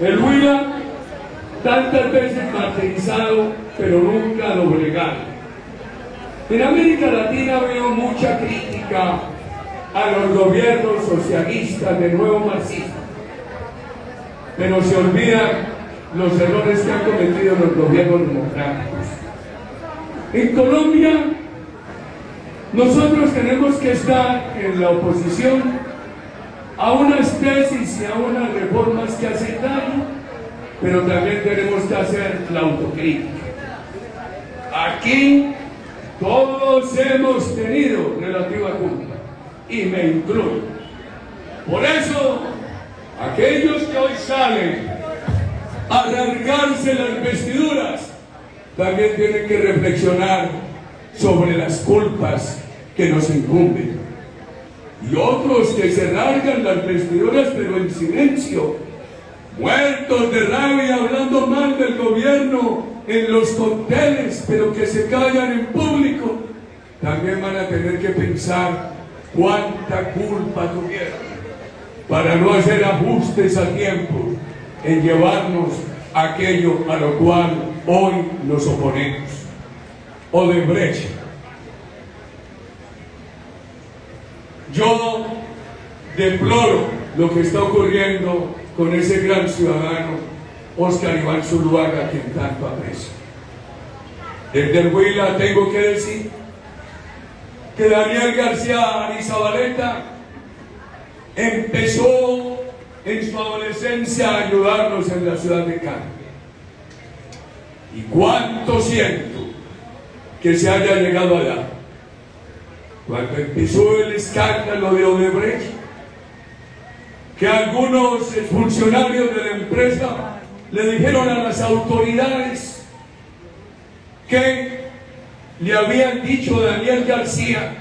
El Huila, tantas veces martirizado, pero nunca doblegado. En América Latina veo mucha crítica a los gobiernos socialistas de nuevo marxismo, pero se olvidan los errores que han cometido los gobiernos democráticos. En Colombia, nosotros tenemos que estar en la oposición a unas tesis y a unas reformas que hacen daño, pero también tenemos que hacer la autocrítica. Aquí todos hemos tenido relativa culpa, y me incluyo. Por eso, aquellos que hoy salen a rasgarse las vestiduras, también tienen que reflexionar sobre las culpas que nos incumben. Y otros que se rasgan las vestiduras pero en silencio, muertos de rabia, hablando mal del gobierno en los cócteles, pero que se callan en público, también van a tener que pensar cuánta culpa tuvieron para no hacer ajustes a tiempo en llevarnos aquello a lo cual hoy nos oponemos. Odebrecht. Yo deploro lo que está ocurriendo con ese gran ciudadano, Óscar Iván Zuluaga, a quien tanto aprecio. Desde el Huila tengo que decir que Daniel García Arizabaleta empezó en su adolescencia a ayudarnos en la ciudad de Cali. Y cuánto siento que se haya llegado allá. Cuando empezó el escándalo de Odebrecht, que algunos funcionarios de la empresa le dijeron a las autoridades que le habían dicho a Daniel García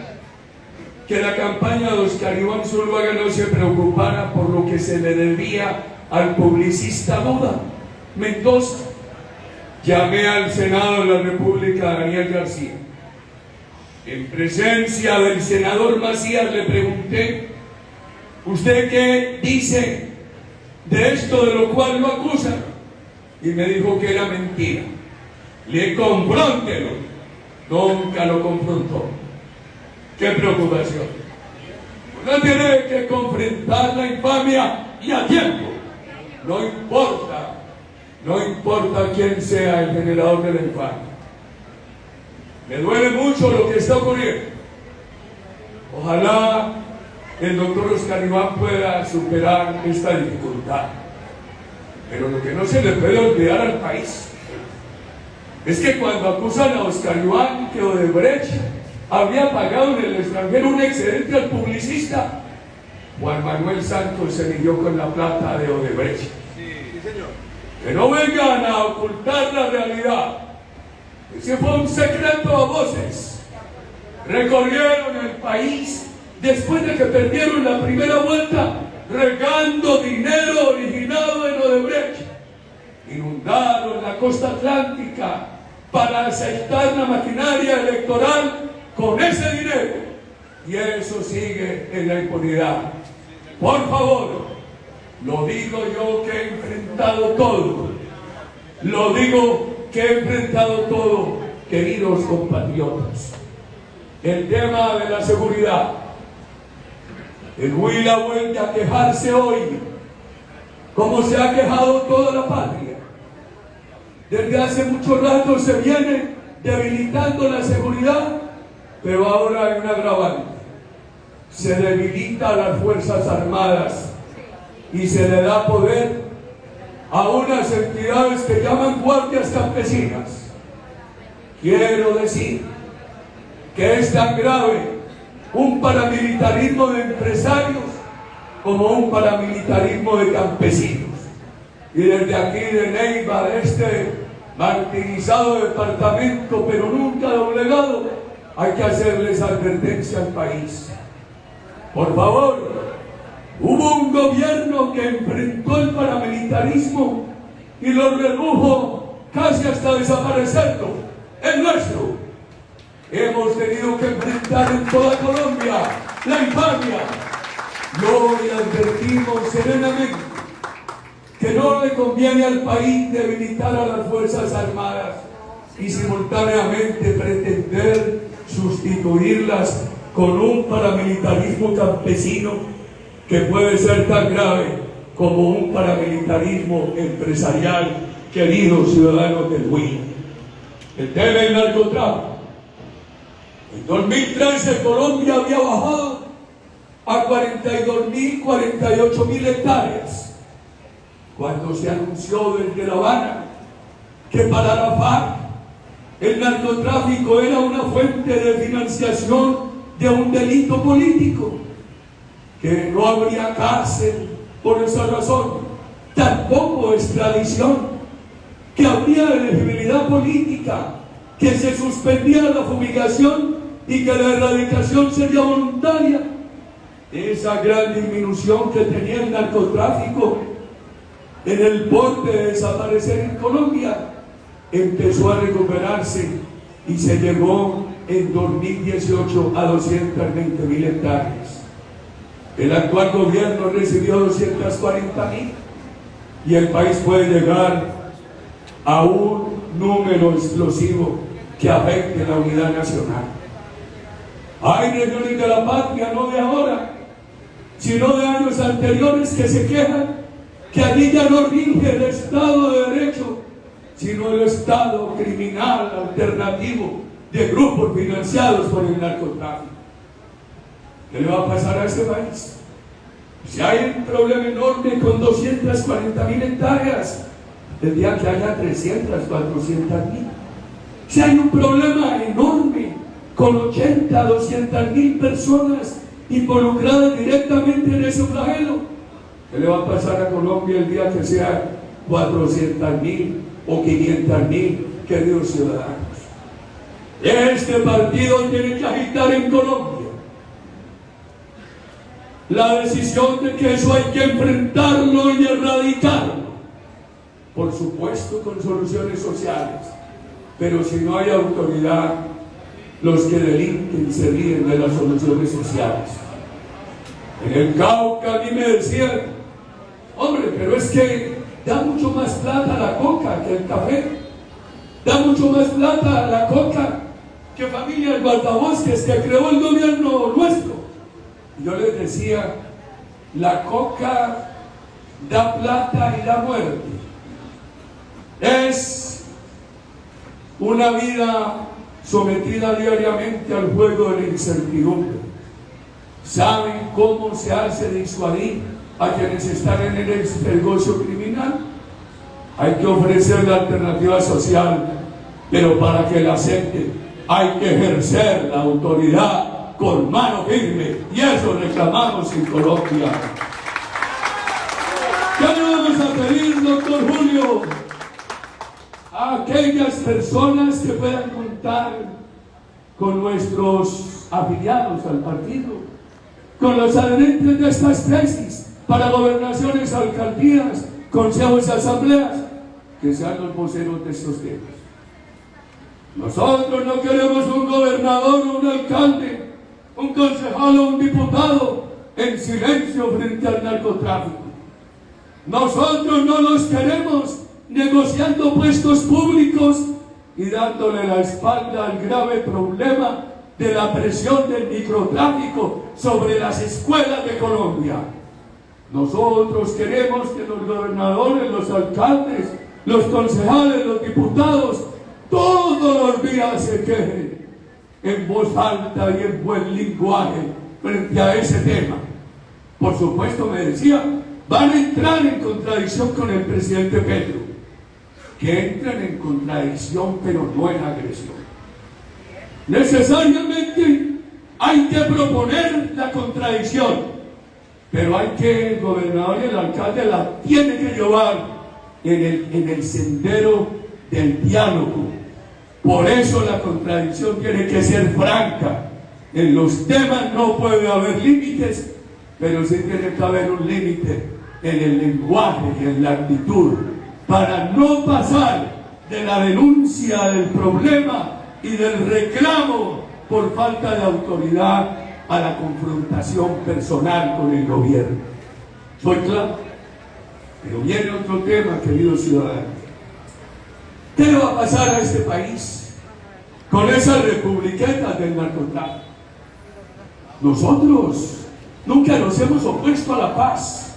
que la campaña de Óscar Iván Zuluaga no se preocupara por lo que se le debía al publicista Duda Mendoza. Llamé al Senado de la República a Daniel García. En presencia del senador Macías le pregunté: ¿usted qué dice de esto de lo cual lo acusan? Y me dijo que era mentira. Le confróntelo. Nunca lo confrontó. ¡Qué preocupación! Uno tiene que confrontar la infamia y a tiempo. No importa quién sea el generador de la infamia. Me duele mucho lo que está ocurriendo. Ojalá el doctor Óscar Iván pueda superar esta dificultad. Pero lo que no se le puede olvidar al país es que cuando acusan a Óscar Iván que Odebrecht había pagado en el extranjero un excedente al publicista, Juan Manuel Santos se midió con la plata de Odebrecht. Sí, señor. Que no vengan a ocultar la realidad. Ese fue un secreto a voces. Recorrieron el país después de que perdieron la primera vuelta, regando dinero originado en Odebrecht. Inundaron la costa atlántica para aceitar la maquinaria electoral con ese dinero. Y eso sigue en la impunidad. Por favor, lo digo yo que he enfrentado todo. Lo digo que he enfrentado todo, queridos compatriotas. El tema de la seguridad. El Huila vuelve a quejarse hoy, como se ha quejado toda la patria. Desde hace mucho rato se viene debilitando la seguridad, pero ahora hay un agravante. Se debilita a las Fuerzas Armadas y se le da poder a unas entidades que llaman guardias campesinas. Quiero decir que es tan grave un paramilitarismo de empresarios como un paramilitarismo de campesinos. Y desde aquí de Neiva, de este martirizado departamento, pero nunca doblegado, hay que hacerles advertencia al país. Por favor, hubo un gobierno que enfrentó el paramilitarismo y lo redujo casi hasta desaparecerlo. El nuestro. Hemos tenido que enfrentar en toda Colombia la infamia. Y hoy advertimos serenamente que no le conviene al país debilitar a las Fuerzas Armadas y simultáneamente pretender sustituirlas con un paramilitarismo campesino que puede ser tan grave como un paramilitarismo empresarial, queridos ciudadanos del Huila. El tema del narcotráfico. En 2013 Colombia había bajado a 42.000, 48.000 hectáreas, cuando se anunció desde La Habana que para la FARC el narcotráfico era una fuente de financiación de un delito político, que no habría cárcel por esa razón, tampoco extradición, que habría elegibilidad política, que se suspendía la fumigación y que la erradicación sería voluntaria. Esa gran disminución que tenía el narcotráfico en el porte de desaparecer en Colombia empezó a recuperarse y se llegó en 2018 a 220.000 hectáreas. El actual gobierno recibió 240.000 y el país puede llegar a un número explosivo que afecte la unidad nacional. Hay regiones de la patria, no de ahora, sino de años anteriores, que se quejan que allí ya no rige el Estado de Derecho, sino el Estado criminal alternativo de grupos financiados por el narcotráfico. ¿Qué le va a pasar a este país? Si hay un problema enorme con 240.000 hectáreas, el día que haya 300, 400.000. Si hay un problema enorme con 80, 200.000 personas involucradas directamente en ese flagelo, ¿qué le va a pasar a Colombia el día que sea 400.000 o 500.000, queridos ciudadanos? Este partido tiene que agitar en Colombia la decisión de que eso hay que enfrentarlo y erradicarlo, por supuesto con soluciones sociales, pero si no hay autoridad, los que delinquen se ríen de las soluciones sociales. En el Cauca a mí me decían, hombre, pero es que da mucho más plata la coca que el café, da mucho más plata la coca que Familias Guardabosques que creó el gobierno nuestro. Y yo les decía, la coca da plata y da muerte. Es una vida sometida diariamente al juego de la incertidumbre. ¿Saben cómo se hace disuadir a quienes están en el negocio criminal? Hay que ofrecer la alternativa social, pero para que la acepten hay que ejercer la autoridad con mano firme, y eso reclamamos en Colombia. ¿Qué le vamos a pedir, doctor Julio? A aquellas personas que puedan contar con nuestros afiliados al partido, con los adherentes de estas tesis para gobernaciones, alcaldías, consejos y asambleas, que sean los voceros de estos temas. Nosotros no queremos un gobernador o un alcalde, un concejal o un diputado en silencio frente al narcotráfico. Nosotros no los queremos negociando puestos públicos y dándole la espalda al grave problema de la presión del microtráfico sobre las escuelas de Colombia. Nosotros queremos que los gobernadores, los alcaldes, los concejales, los diputados, todos los días se quejen en voz alta y en buen lenguaje frente a ese tema. Por supuesto, me decía, van a entrar en contradicción con el presidente Petro. Que entren en contradicción, pero no en agresión. Necesariamente hay que proponer la contradicción, pero hay que, el gobernador y el alcalde la tienen que llevar en el sendero del diálogo. Por eso la contradicción tiene que ser franca. En los temas no puede haber límites, pero sí tiene que haber un límite en el lenguaje y en la actitud, para no pasar de la denuncia del problema y del reclamo por falta de autoridad a la confrontación personal con el gobierno. ¿Soy claro? Pero viene otro tema, queridos ciudadanos. ¿Qué le va a pasar a este país con esas republiquetas del narcotráfico? Nosotros nunca nos hemos opuesto a la paz.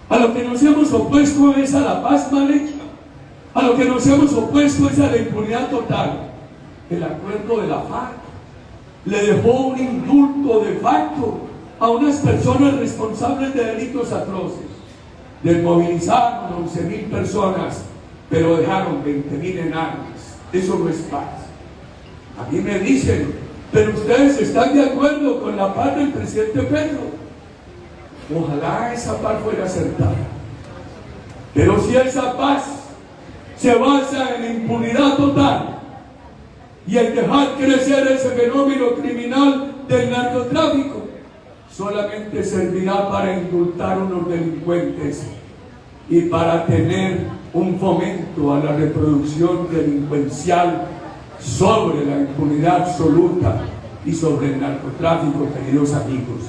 A lo que nos hemos opuesto es a la paz mal hecha. A lo que nos hemos opuesto es a la impunidad total. El acuerdo de la FARC le dejó un indulto de facto a unas personas responsables de delitos atroces. Desmovilizaron 11.000 personas, pero dejaron 20.000 en armas. Eso no es paz. A mí me dicen, pero ustedes están de acuerdo con la paz del presidente Petro. Ojalá esa paz fuera acertada. Pero si esa paz se basa en impunidad total y en dejar crecer ese fenómeno criminal del narcotráfico, solamente servirá para indultar a unos delincuentes y para tener un fomento a la reproducción delincuencial sobre la impunidad absoluta y sobre el narcotráfico, queridos amigos.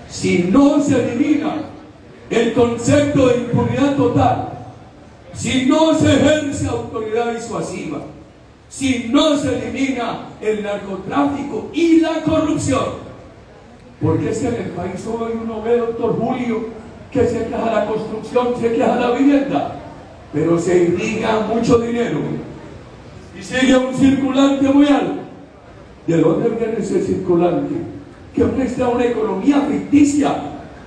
Si no se elimina el concepto de impunidad total, si no se ejerce autoridad disuasiva, si no se elimina el narcotráfico y la corrupción, porque es que en el país hoy uno ve, doctor Julio, que se queja la construcción, se queja la vivienda, pero se irriga mucho dinero y sigue un circulante muy alto. ¿De dónde viene ese circulante? Que presta una economía ficticia.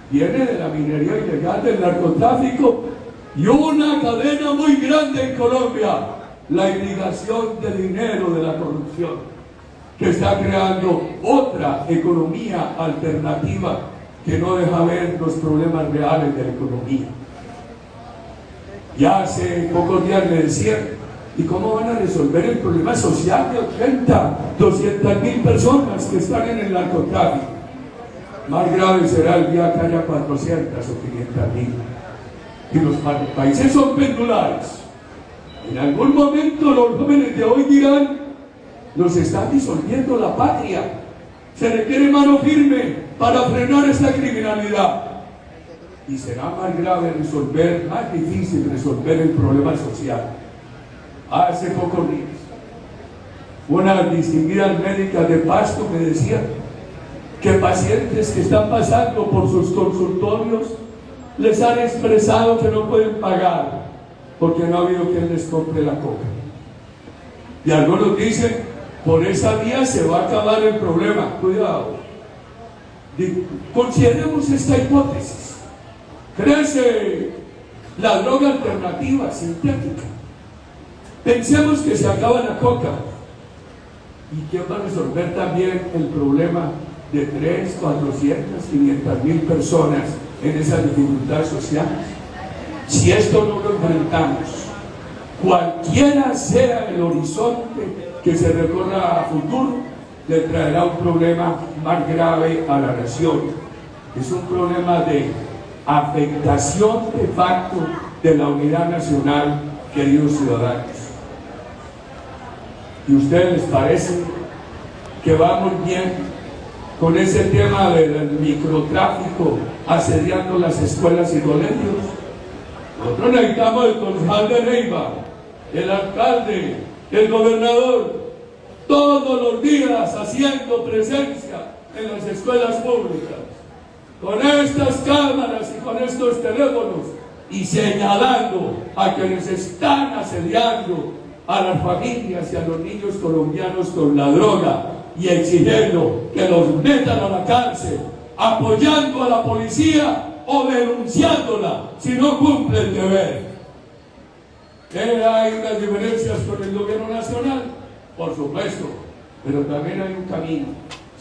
Viene de la minería ilegal, del narcotráfico y una cadena muy grande en Colombia, la irrigación de dinero de la corrupción, que está creando otra economía alternativa que no deja ver los problemas reales de la economía. Ya hace pocos días me decían, ¿y cómo van a resolver el problema social de 200.000 personas que están en el narcotráfico? Más grave será el día que haya 400 o 500.000. Y los países son pendulares. En algún momento los jóvenes de hoy dirán, nos están disolviendo la patria. Se requiere mano firme para frenar esta criminalidad. Y será más grave resolver, más difícil resolver el problema social. Hace pocos días, unas distinguidas médicas de Pasto me decían que pacientes que están pasando por sus consultorios les han expresado que no pueden pagar porque no ha habido quien les compre la coca. Y algunos dicen, por esa vía se va a acabar el problema. Cuidado. Consideremos esta hipótesis. Crece la droga alternativa sintética. Pensemos que se acaba la coca. ¿Y quién va a resolver también el problema de 3, 400, 500.000 personas en esas dificultades sociales? Si esto no lo enfrentamos, cualquiera sea el horizonte que se recorra a futuro, le traerá un problema más grave a la nación. Es un problema de afectación de facto de la unidad nacional, queridos ciudadanos. ¿Y a ustedes les parece que vamos bien con ese tema del microtráfico asediando las escuelas y colegios? Nosotros necesitamos el concejal de Neiva, el alcalde, el gobernador, todos los días haciendo presencia en las escuelas públicas, con estas cámaras y con estos teléfonos, y señalando a quienes están asediando a las familias y a los niños colombianos con la droga, y exigiendo que los metan a la cárcel, apoyando a la policía o denunciándola si no cumple el deber. ¿Hay unas diferencias con el gobierno nacional? Por supuesto, pero también hay un camino.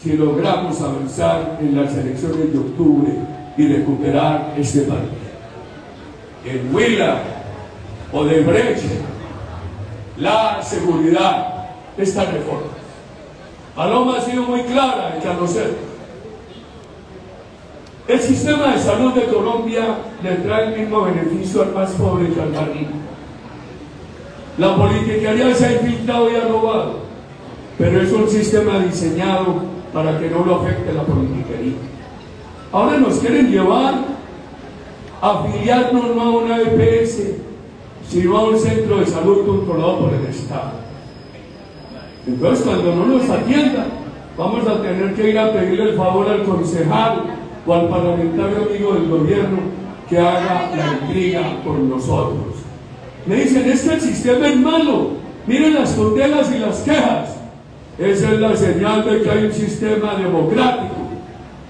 Si logramos avanzar en las elecciones de octubre y recuperar este país. En Huila o de Breche, la seguridad, esta reforma. Paloma ha sido muy clara en Carrocero. El sistema de salud de Colombia le trae el mismo beneficio al más pobre que al más rico. La politiquería se ha infiltrado y ha robado, pero es un sistema diseñado para que no lo afecte la politiquería. Ahora nos quieren llevar afiliarnos no a una EPS, sino a un centro de salud controlado por el Estado. Entonces, cuando no nos atiendan, vamos a tener que ir a pedirle el favor al concejal o al parlamentario amigo del gobierno que haga la intriga por nosotros. Me dicen, es que el sistema es malo, miren las tutelas y las quejas. Esa es la señal de que hay un sistema democrático,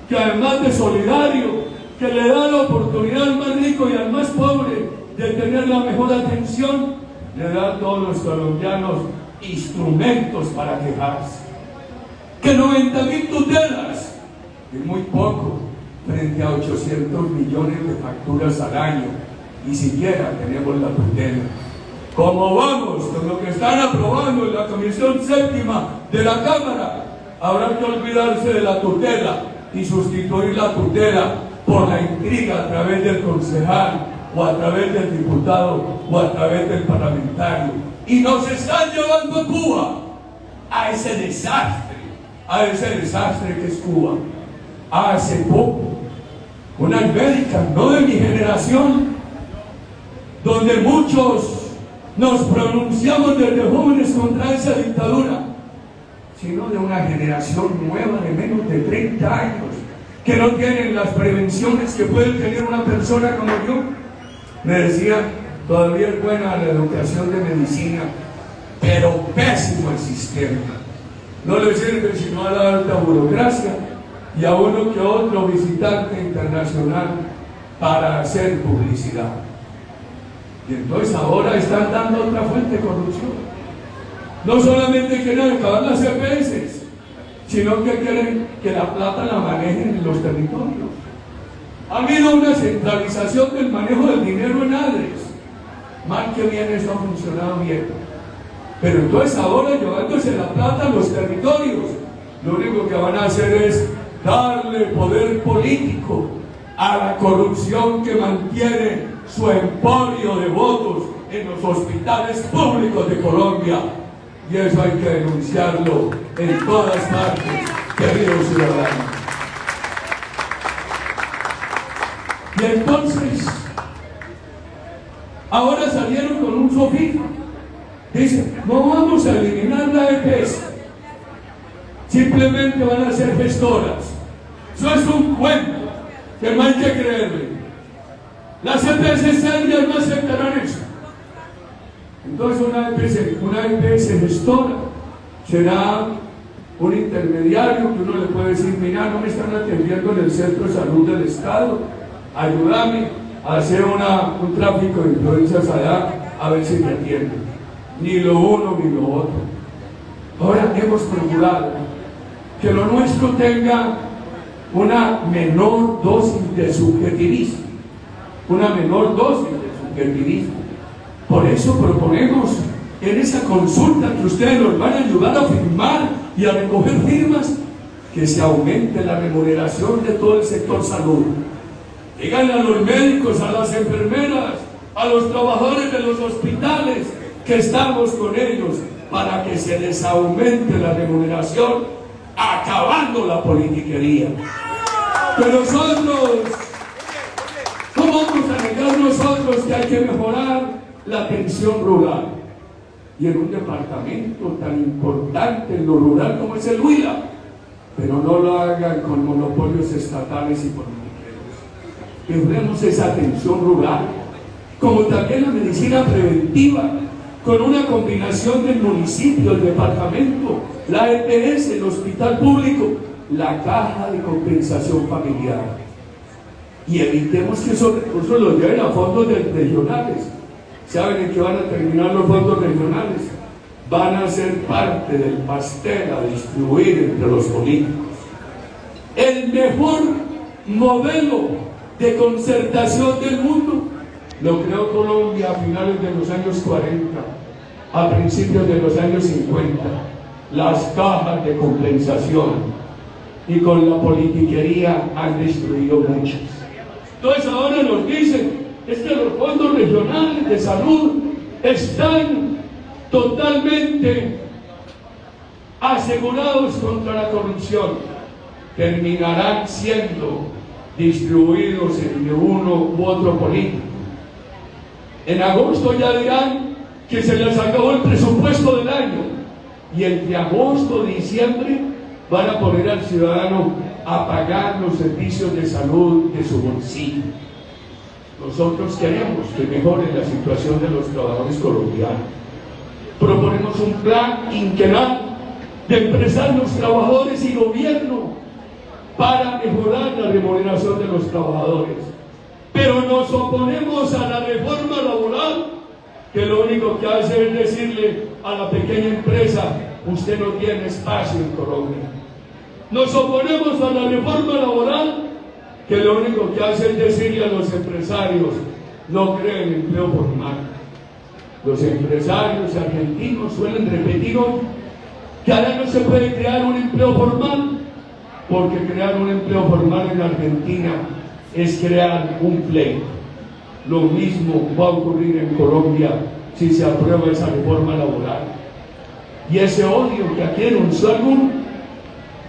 que además de solidario, que le da la oportunidad al más rico y al más pobre de tener la mejor atención, le da a todos los colombianos instrumentos para quejarse. Que 90.000 tutelas es muy poco frente a 800 millones de facturas al año, y siquiera tenemos la tutela. Como vamos con lo que están aprobando en la Comisión Séptima de la Cámara, habrá que olvidarse de la tutela y sustituir la tutela por la intriga a través del concejal o a través del diputado o a través del parlamentario. Y nos están llevando a Cuba, a ese desastre que es Cuba. Hace poco, unas médicas, no de mi generación, donde muchos nos pronunciamos desde jóvenes contra esa dictadura, sino de una generación nueva de menos de 30 años, que no tienen las prevenciones que puede tener una persona como yo. Me decía, todavía es buena la educación de medicina, pero pésimo el sistema. No le sirve sino a la alta burocracia y a uno que otro visitante internacional para hacer publicidad. Y entonces ahora están dando otra fuente de corrupción. No solamente quieren acabar las EPS, sino que quieren que la plata la manejen en los territorios. Ha habido una centralización del manejo del dinero en ADRES. Mal que bien, eso ha funcionado bien. Pero entonces ahora, llevándose la plata a los territorios, lo único que van a hacer es darle poder político a la corrupción que mantiene su emporio de votos en los hospitales públicos de Colombia. Y eso hay que denunciarlo en todas partes, queridos ciudadanos. Y entonces, ahora salieron con un sofisma. Dicen, no vamos a eliminar la EPS, simplemente van a ser gestoras. Eso es un cuento que no hay que creerle. Las EPS serias no aceptarán eso. Entonces una EPS gestora será un intermediario que uno le puede decir, mira, no me están atendiendo en el centro de salud del Estado, ayúdame a hacer un tráfico de influencias allá, a ver si me atienden. Ni lo uno ni lo otro. Ahora hemos procurado que lo nuestro tenga una menor dosis de subjetivismo. Una menor dosis de subjetivismo. Por eso proponemos en esa consulta que ustedes nos van a ayudar a firmar y a recoger firmas, que se aumente la remuneración de todo el sector salud. Díganle a los médicos, a las enfermeras, a los trabajadores de los hospitales, que estamos con ellos para que se les aumente la remuneración, acabando la politiquería. Pero nosotros, ¿cómo vamos a negar nosotros que hay que mejorar la atención rural? Y en un departamento tan importante en lo rural como es el Huila, pero no lo hagan con monopolios estatales y politiqueros. Mejoremos esa atención rural, como también la medicina preventiva, con una combinación del municipio, el departamento, la EPS, el hospital público, la caja de compensación familiar. Y evitemos que esos recursos los lleven a fondos regionales. ¿Saben en qué van a terminar los fondos regionales? Van a ser parte del pastel a distribuir entre los políticos. El mejor modelo de concertación del mundo lo creó Colombia a finales de los años 40, a principios de los años 50, las cajas de compensación, y con la politiquería han destruido muchas. Entonces ahora nos dicen, es que los fondos regionales de salud están totalmente asegurados contra la corrupción. Terminarán siendo distribuidos entre uno u otro político. En agosto ya dirán que se les acabó el presupuesto del año, y entre agosto y diciembre van a poner al ciudadano a pagar los servicios de salud de su bolsillo. Nosotros queremos que mejore la situación de los trabajadores colombianos. Proponemos un plan quinquenal de empresarios, trabajadores y gobierno para mejorar la remuneración de los trabajadores. Pero nos oponemos a la reforma laboral, que lo único que hace es decirle a la pequeña empresa: usted no tiene espacio en Colombia. Nos oponemos a la reforma laboral, que lo único que hace es decirle a los empresarios: no creen empleo formal. Los empresarios argentinos suelen repetir hoy que ahora no se puede crear un empleo formal, porque crear un empleo formal en Argentina es crear un pleito. Lo mismo va a ocurrir en Colombia si se aprueba esa reforma laboral. Y ese odio que aquí denunció algunos,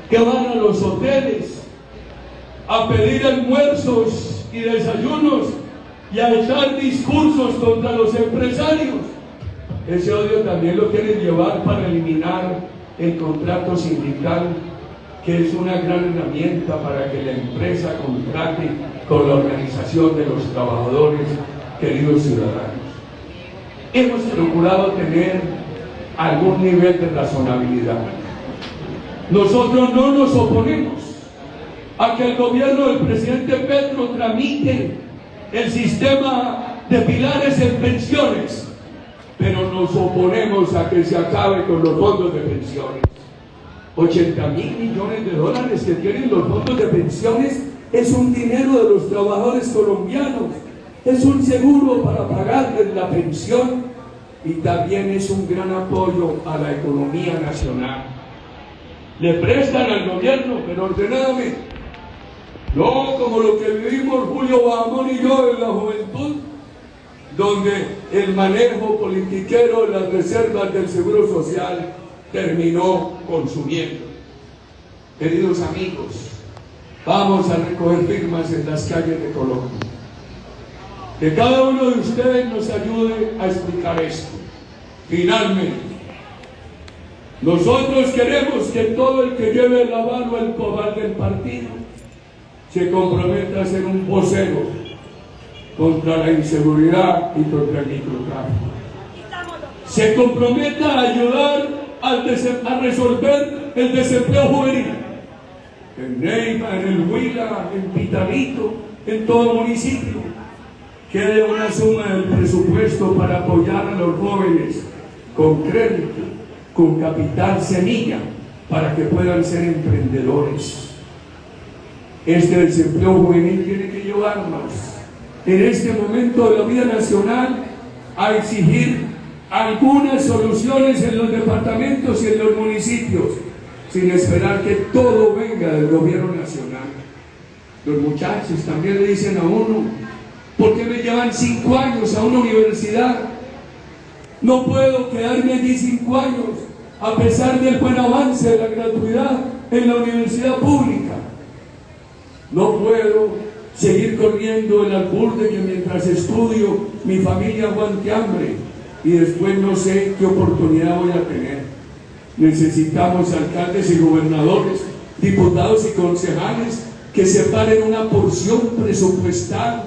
que van a los hoteles a pedir almuerzos y desayunos y a echar discursos contra los empresarios, ese odio también lo quieren llevar para eliminar el contrato sindical, que es una gran herramienta para que la empresa contrate con la organización de los trabajadores. Queridos ciudadanos, hemos procurado tener algún nivel de razonabilidad. Nosotros no nos oponemos a que el gobierno del presidente Petro tramite el sistema de pilares en pensiones, pero nos oponemos a que se acabe con los fondos de pensiones. 80.000 millones de dólares que tienen los fondos de pensiones es un dinero de los trabajadores colombianos, es un seguro para pagarles la pensión y también es un gran apoyo a la economía nacional. Le prestan al gobierno, pero ordenadamente, no como lo que vivimos Julio Bahamón y yo en la juventud, donde el manejo politiquero de las reservas del Seguro Social terminó consumiendo. Queridos amigos, vamos a recoger firmas en las calles de Colombia. Que cada uno de ustedes nos ayude a explicar esto. Finalmente, nosotros queremos que todo el que lleve la mano al cobal del partido se comprometa a ser un vocero contra la inseguridad y contra el microtráfico. Se comprometa a ayudar a resolver el desempleo juvenil en Neiva, en el Huila, en Pitalito, en todo municipio. Que haya una suma del presupuesto para apoyar a los jóvenes con crédito, con capital semilla, para que puedan ser emprendedores. Este desempleo juvenil tiene que llevarnos en este momento de la vida nacional a exigir algunas soluciones en los departamentos y en los municipios, sin esperar que todo venga del gobierno nacional. Los muchachos también le dicen a uno: ¿por qué me llevan 5 años a una universidad? No puedo quedarme allí 5 años, a pesar del buen avance de la gratuidad en la universidad pública. No puedo seguir corriendo el albur de que mientras estudio mi familia aguante hambre y después no sé qué oportunidad voy a tener. Necesitamos alcaldes y gobernadores, diputados y concejales que separen una porción presupuestal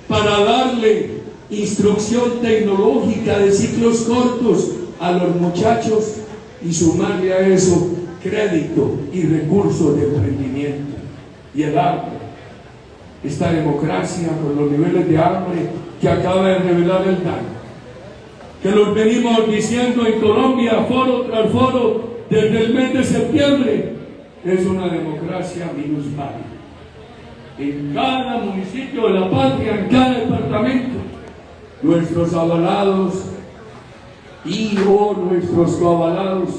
para darle instrucción tecnológica de ciclos cortos a los muchachos y sumarle a eso crédito y recursos de emprendimiento. Y el hambre, esta democracia con los niveles de hambre que acaba de revelar el daño, que los venimos diciendo en Colombia foro tras foro desde el mes de septiembre, es una democracia minusválida. En cada municipio de la patria, en cada departamento, nuestros avalados y o nuestros coavalados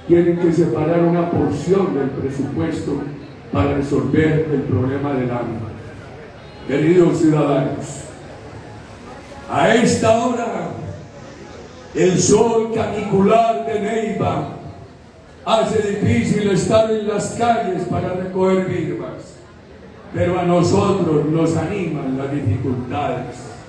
tienen que separar una porción del presupuesto para resolver el problema del hambre. Queridos ciudadanos, a esta hora el sol canicular de Neiva hace difícil estar en las calles para recoger firmas. pero a nosotros nos animan las dificultades.